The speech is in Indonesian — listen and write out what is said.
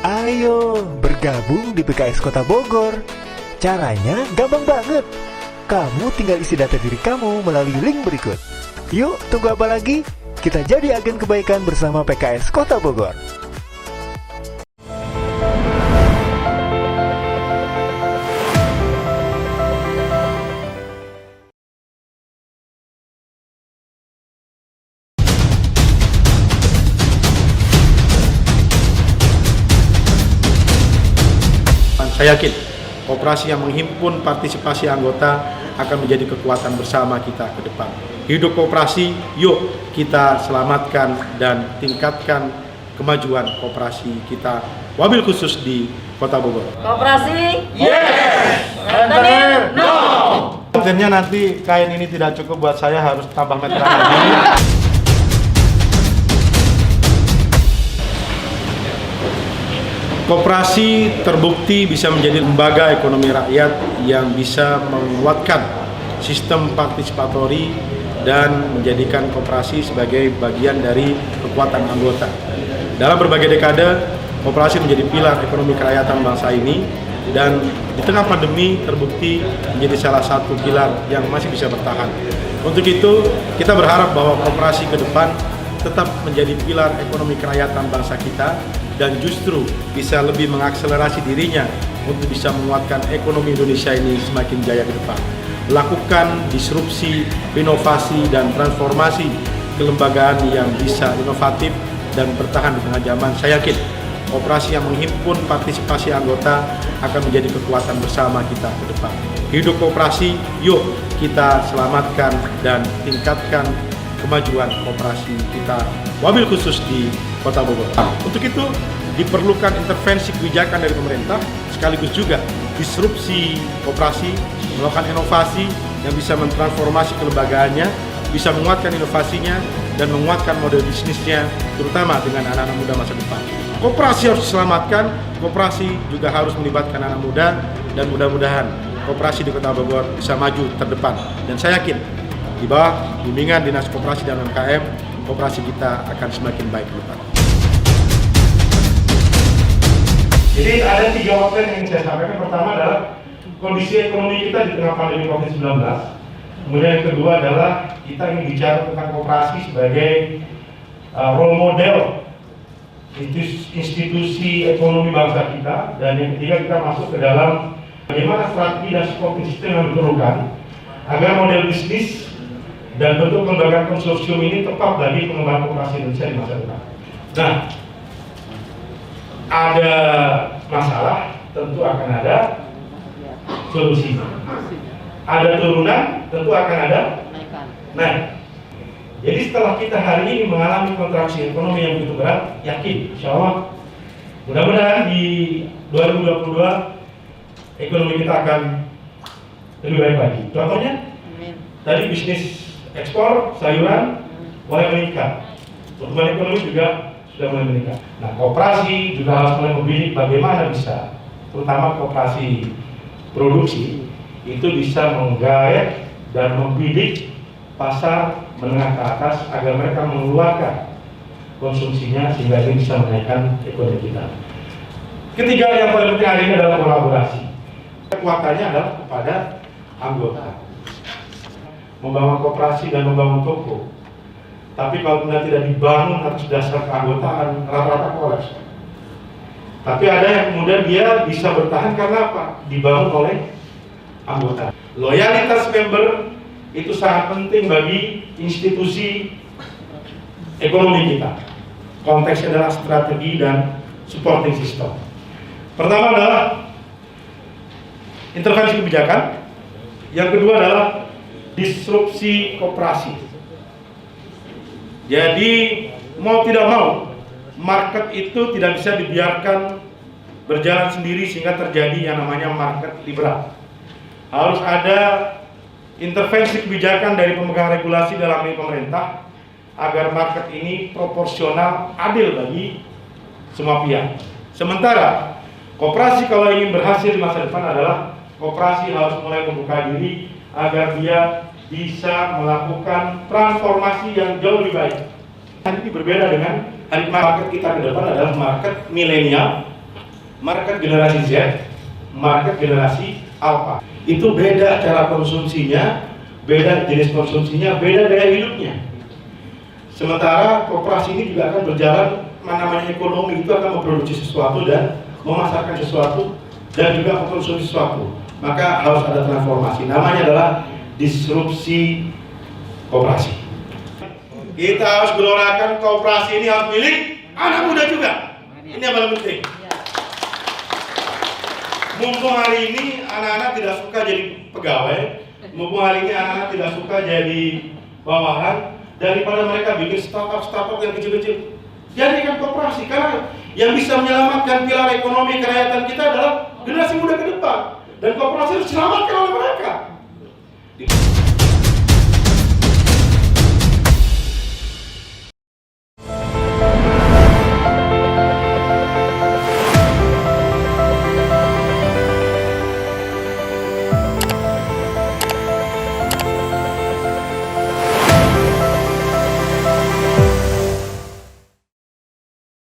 Ayo bergabung di PKS Kota Bogor. Caranya gampang banget. Kamu tinggal isi data diri kamu melalui link berikut. Yuk, tunggu apa lagi? Kita jadi agen kebaikan bersama PKS Kota Bogor. Saya yakin koperasi yang menghimpun partisipasi anggota akan menjadi kekuatan bersama kita ke depan. Hidup koperasi, yuk kita selamatkan dan tingkatkan kemajuan koperasi kita, wabil khusus di Kota Bogor. Koperasi? Yes! Rentenir? No! Kontennya nanti kain ini tidak cukup buat saya, harus tambah meteran lagi. Koperasi terbukti bisa menjadi lembaga ekonomi rakyat yang bisa menguatkan sistem partisipatori dan menjadikan koperasi sebagai bagian dari kekuatan anggota. Dalam berbagai dekade, koperasi menjadi pilar ekonomi kerakyatan bangsa ini, dan di tengah pandemi terbukti menjadi salah satu pilar yang masih bisa bertahan. Untuk itu, kita berharap bahwa koperasi ke depan tetap menjadi pilar ekonomi kerakyatan bangsa kita, dan justru bisa lebih mengakselerasi dirinya untuk bisa menguatkan ekonomi Indonesia ini semakin jaya ke depan. Lakukan disrupsi, inovasi, dan transformasi kelembagaan yang bisa inovatif dan bertahan di tengah zaman. Saya yakin koperasi yang menghimpun partisipasi anggota akan menjadi kekuatan bersama kita ke depan. Hidup koperasi, yuk kita selamatkan dan tingkatkan kemajuan koperasi kita, wabil khusus di Kota Bogor. Untuk itu diperlukan intervensi kebijakan dari pemerintah, sekaligus juga disrupsi koperasi, melakukan inovasi yang bisa mentransformasi kelembagaannya, bisa menguatkan inovasinya dan menguatkan model bisnisnya, terutama dengan anak-anak muda masa depan. Koperasi harus diselamatkan, koperasi juga harus melibatkan anak muda, dan mudah-mudahan koperasi di Kota Bogor bisa maju terdepan. Dan saya yakin di bawah bimbingan Dinas Koperasi dan UMKM, koperasi kita akan semakin baik ke depan. Jadi ada 3 poin yang ingin saya sampaikan. Pertama adalah kondisi ekonomi kita di tengah pandemi COVID-19. Kemudian yang kedua adalah kita ingin bicara tentang koperasi sebagai role model institusi ekonomi bangsa kita. Dan yang ketiga, kita masuk ke dalam bagaimana strategi dan supporting system yang diperlukan agar model bisnis dan bentuk kelembagaan konsorsium ini tepat bagi pengembangan koperasi Indonesia di masa depan. Nah, ada masalah, tentu akan ada solusi. Ada turunan, tentu akan ada naik. Jadi setelah kita hari ini mengalami kontraksi ekonomi yang begitu berat, yakin, insya Allah, mudah-mudahan di 2022 ekonomi kita akan lebih baik lagi. Contohnya, tadi bisnis ekspor sayuran mulai meningkat, pertumbuhan ekonomi juga sudah mulai meningkat. Nah, koperasi juga harus mulai membidik bagaimana bisa, terutama koperasi produksi, itu bisa menggayat dan membidik pasar menengah ke atas agar mereka mengeluarkan konsumsinya sehingga ini bisa menaikkan ekonomi kita. Ketiga yang paling penting hari ini adalah kolaborasi. Kekuatannya adalah kepada anggota. Membangun koperasi dan membangun toko. Tapi kalau benar tidak dibangun atas dasar keanggotaan, rata-rata kolaps. Tapi ada yang kemudian dia bisa bertahan karena apa? Dibangun oleh anggota. Loyalitas member itu sangat penting bagi institusi ekonomi kita. Konteksnya adalah strategi dan supporting system. Pertama adalah intervensi kebijakan. Yang kedua adalah disrupsi koperasi. Jadi mau tidak mau, market itu tidak bisa dibiarkan berjalan sendiri sehingga terjadi yang namanya market liberal. Harus ada intervensi kebijakan dari pemegang regulasi dalam ini pemerintah agar market ini proporsional, adil bagi semua pihak. Sementara koperasi kalau ingin berhasil di masa depan adalah koperasi harus mulai membuka diri agar dia bisa melakukan transformasi yang jauh lebih baik. Hari ini berbeda dengan hari market kita ke depan adalah market milenial market generasi Z, market generasi Alpha. Itu beda cara konsumsinya, beda jenis konsumsinya, beda gaya hidupnya. Sementara koperasi ini juga akan berjalan, namanya ekonomi itu akan memproduksi sesuatu dan memasarkan sesuatu dan juga mengkonsumsi sesuatu. Maka harus ada transformasi. Namanya adalah disrupsi koperasi. Kita harus gelorakan koperasi ini harus milik anak muda juga. Ini yang paling penting. Mumpung hari ini anak-anak tidak suka jadi pegawai, mumpung hari ini anak-anak tidak suka jadi bawahan, daripada mereka bikin startup yang kecil-kecil, jadikan koperasi. Karena yang bisa menyelamatkan pilar ekonomi kerakyatan kita adalah generasi muda ke depan, dan koperasi harus diselamatkan oleh mereka.